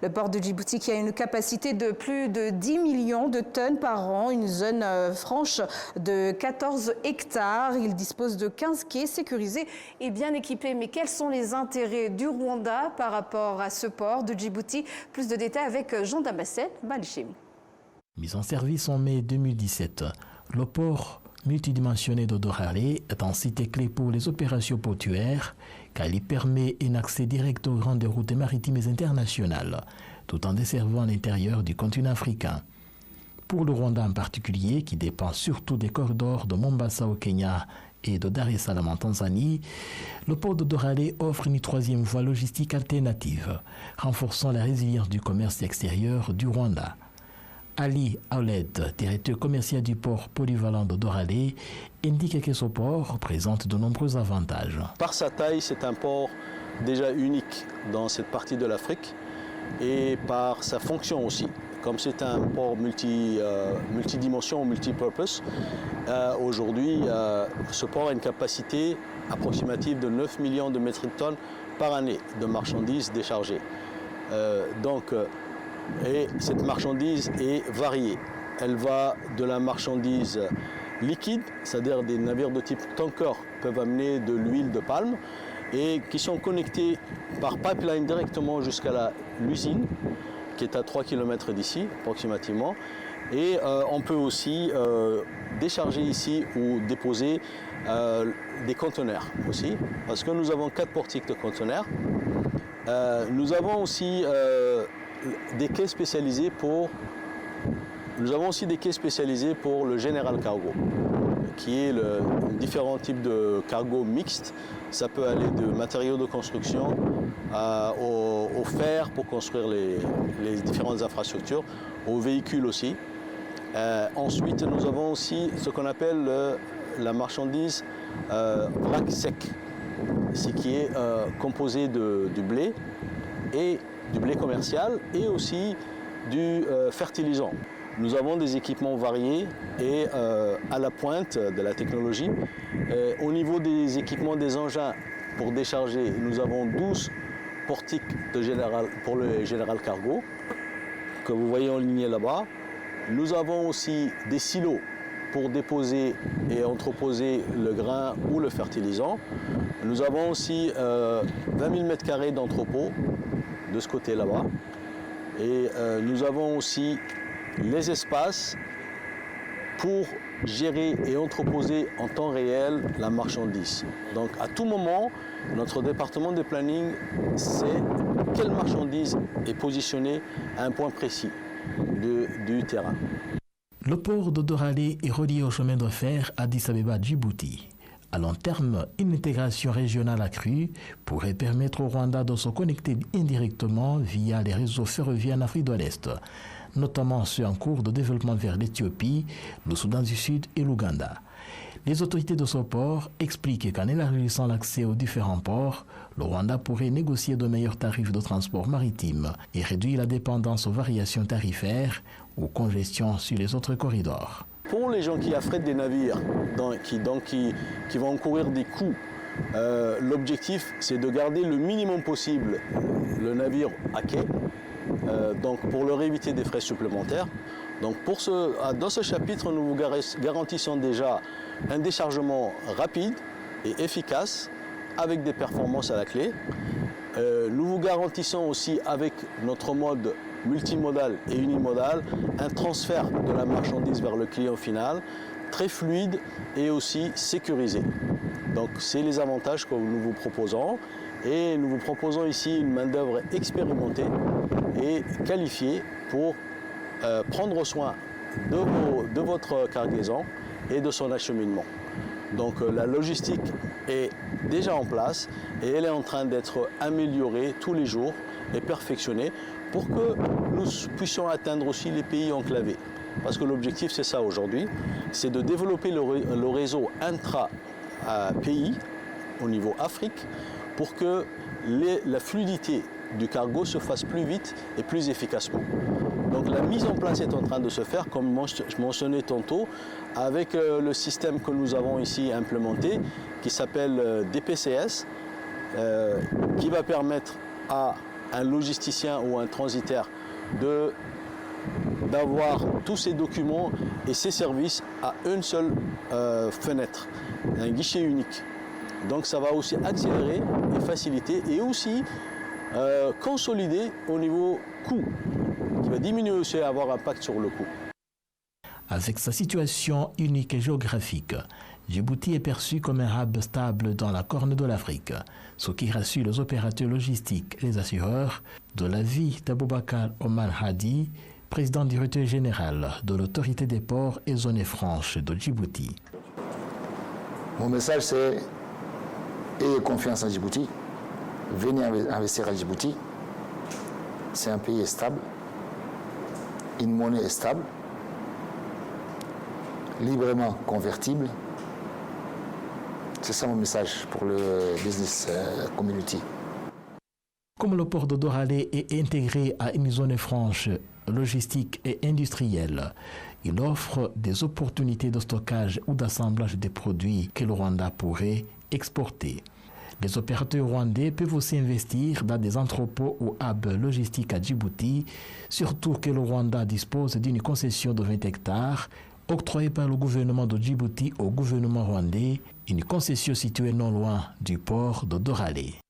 Le port de Djibouti qui a une capacité de plus de 10 millions de tonnes par an, une zone franche de 14 hectares. Il dispose de 15 quais sécurisés et bien équipés. Mais quels sont les intérêts du Rwanda par rapport à ce port de Djibouti? Plus de détails avec Jean-Damascène Balichim. Mis en service en mai 2017, le port multidimensionné d'Odorale est un site clé pour les opérations portuaires car il permet un accès direct aux grandes routes maritimes et internationales, tout en desservant l'intérieur du continent africain. Pour le Rwanda en particulier, qui dépend surtout des corridors de Mombasa au Kenya et de Dar es Salaam en Tanzanie, le port d'Odorale offre une troisième voie logistique alternative, renforçant la résilience du commerce extérieur du Rwanda. Ali Aouled, directeur commercial du port polyvalent d'Odorale, indique que ce port présente de nombreux avantages. Par sa taille, c'est un port déjà unique dans cette partie de l'Afrique et par sa fonction aussi. Comme c'est un port multidimension, multipurpose, aujourd'hui, ce port a une capacité approximative de 9 millions de métriques tonnes par année de marchandises déchargées. Et cette marchandise est variée. Elle va de la marchandise liquide, c'est-à-dire des navires de type tanker peuvent amener de l'huile de palme et qui sont connectés par pipeline directement jusqu'à l'usine, qui est à 3 km d'ici approximativement. Et on peut aussi décharger ici ou déposer des conteneurs aussi, parce que nous avons 4 portiques de conteneurs. Nous avons aussi des quais spécialisés pour le General Cargo, qui est différents types de cargo mixtes. Ça peut aller de matériaux de construction au fer pour construire les différentes infrastructures, aux véhicules aussi. Ensuite, nous avons aussi ce qu'on appelle la marchandise vrac sec, ce qui est composé du blé et du blé commercial et aussi du fertilisant. Nous avons des équipements variés et à la pointe de la technologie. Au niveau des équipements des engins pour décharger, nous avons 12 portiques pour le General Cargo que vous voyez en ligne là-bas. Nous avons aussi des silos pour déposer et entreposer le grain ou le fertilisant. Nous avons aussi 20 000 m² d'entrepôt de ce côté là-bas. Et nous avons aussi les espaces pour gérer et entreposer en temps réel la marchandise. Donc à tout moment, notre département de planning sait quelle marchandise est positionnée à un point précis du terrain. Le port d'Odorale est relié au chemin de fer Addis Abeba-Djibouti. À long terme, une intégration régionale accrue pourrait permettre au Rwanda de se connecter indirectement via les réseaux ferroviaires en Afrique de l'Est, notamment ceux en cours de développement vers l'Éthiopie, le Soudan du Sud et l'Ouganda. Les autorités de ce port expliquent qu'en élargissant l'accès aux différents ports, le Rwanda pourrait négocier de meilleurs tarifs de transport maritime et réduire la dépendance aux variations tarifaires ou congestion sur les autres corridors. Pour les gens qui affrètent des navires, qui vont encourir des coûts, l'objectif c'est de garder le minimum possible le navire à quai, donc pour leur éviter des frais supplémentaires. Donc dans ce chapitre, nous vous garantissons déjà un déchargement rapide et efficace avec des performances à la clé. Nous vous garantissons aussi avec notre mode multimodal et unimodal un transfert de la marchandise vers le client final très fluide et aussi sécurisé. Donc c'est les avantages que nous vous proposons et nous vous proposons ici une main-d'œuvre expérimentée et qualifiée pour prendre soin de votre cargaison et de son acheminement. Donc la logistique est déjà en place et elle est en train d'être améliorée tous les jours et perfectionnée pour que nous puissions atteindre aussi les pays enclavés. Parce que l'objectif c'est ça aujourd'hui, c'est de développer le réseau intra-pays au niveau Afrique pour que la fluidité du cargo se fasse plus vite et plus efficacement. Donc la mise en place est en train de se faire, comme je mentionnais tantôt, avec le système que nous avons ici implémenté, qui s'appelle DPCS, qui va permettre à un logisticien ou un transitaire d'avoir tous ces documents et ces services à une seule fenêtre, un guichet unique. Donc ça va aussi accélérer et faciliter et aussi consolider au niveau coût, qui va diminuer aussi et avoir un impact sur le coût. Avec sa situation unique et géographique, Djibouti est perçu comme un hub stable dans la Corne de l'Afrique, ce qui rassure les opérateurs logistiques et les assureurs, de l'avis d'Aboubacar Omar Hadi, président directeur général de l'autorité des ports et zones franches de Djibouti. Mon message c'est ayez confiance en Djibouti, venez investir à Djibouti. C'est un pays stable, une monnaie stable, librement convertible. C'est ça mon message pour le business community. Comme le port de Doralé est intégré à une zone franche logistique et industrielle, il offre des opportunités de stockage ou d'assemblage des produits que le Rwanda pourrait exporter. Les opérateurs rwandais peuvent aussi investir dans des entrepôts ou hubs logistiques à Djibouti, surtout que le Rwanda dispose d'une concession de 20 hectares octroyée par le gouvernement de Djibouti au gouvernement rwandais, une concession située non loin du port de Doralé.